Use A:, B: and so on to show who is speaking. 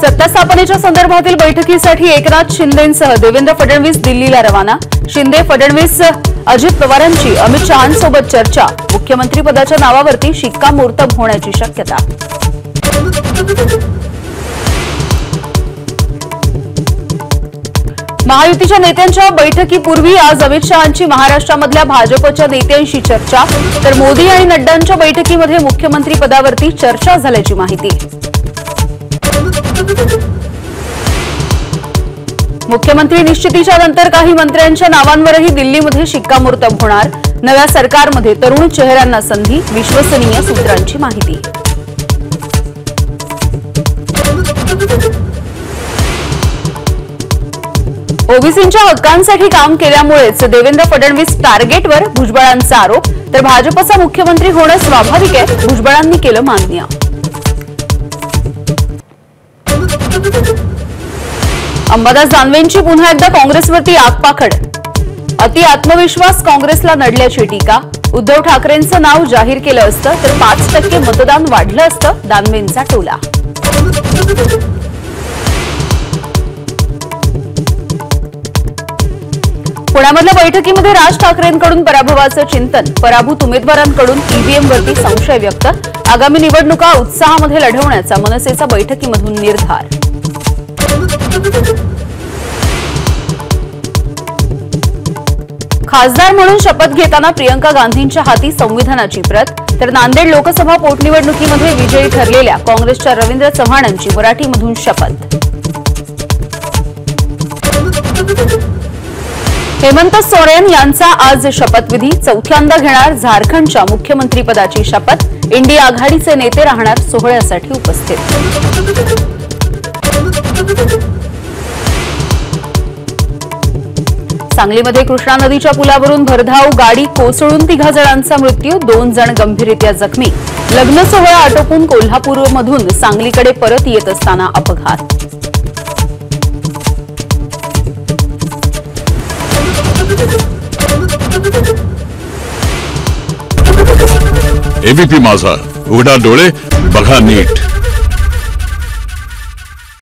A: सत्ता स्थापनेच्या संदर्भातील बैठकीसाठी एकनाथ शिंदेंसह देवेंद्र फडणवीस दिल्लीला रवाना। शिंदे फडणवीस अजित पवारांची अमित शहांसोबत चर्चा। मुख्यमंत्री पदाच्या नावावरती शिक्कामोर्तब होण्याची शक्यता। महायुतीच्या नेत्यांच्या बैठकीपूर्वी आज अमित शहांची महाराष्ट्रामधल्या भाजपच्या नेत्यांशी चर्चा। तर मोदी आणि नड्डांच्या बैठकीमध्ये मुख्यमंत्री पदावरती चर्चा झाल्याची माहिती। मुख्यमंत्री निश्चितीच्या नंतर काही मंत्र्यांच्या नावांवरही दिल्लीमध्ये शिक्कामोर्तब होणार। नव्या सरकारमध्ये तरुण चेहऱ्यांना संधी, विश्वसनीय सूत्रांची माहिती। ओबीसींच्या हक्कांसाठी काम केल्यामुळेच देवेंद्र फडणवीस टार्गेटवर, भुजबळांचा आरोप। तर भाजपचा मुख्यमंत्री होणं स्वाभाविक आहे, भुजबळांनी केलं मान्य। अंबादास दानवेंची पुन्हा एकदा काँग्रेसवरती आगपाखड। अति आत्मविश्वास काँग्रेसला नडल्याची टीका। उद्धव ठाकरेंचं नाव जाहीर केलं असतं तर 5% मतदान वाढलं असतं, दानवेंचा टोला। पुण्यामधल्या बैठकीमध्ये राज ठाकरेंकडून पराभवाचं चिंतन। पराभूत उमेदवारांकडून ईव्हीएमवरती संशय व्यक्त। आगामी निवडणुका उत्साहामध्ये लढवण्याचा मनसेचा बैठकीमधून निर्धार। खासदार म्हणून शपथ घेताना प्रियंका गांधींच्या हाती संविधानाची प्रत। तर नांदेड लोकसभा पोटनिवडणुकीमध्ये विजयी ठरलेल्या काँग्रेसच्या रवींद्र चव्हाणांची मराठीमधून शपथ। हेमंत सोरेन यांचा आज शपथविधी। चौथ्यांदा घेणार झारखंडच्या मुख्यमंत्रीपदाची शपथ। इंडिया आघाडीचे नेते राहणार सोहळ्यासाठी उपस्थित। सांगलीमध्ये कृष्णा नदीच्या पुलावरून भरधाव गाडी कोसळून 3 जणांचा मृत्यू, 2 जण गंभीररीत्या जखमी। लग्न सोहळा आटोपून कोल्हापूरमधून सांगलीकडे परत येत असताना अपघात।
B: एबीपी माझा, उघडा डोळे बघा नीट।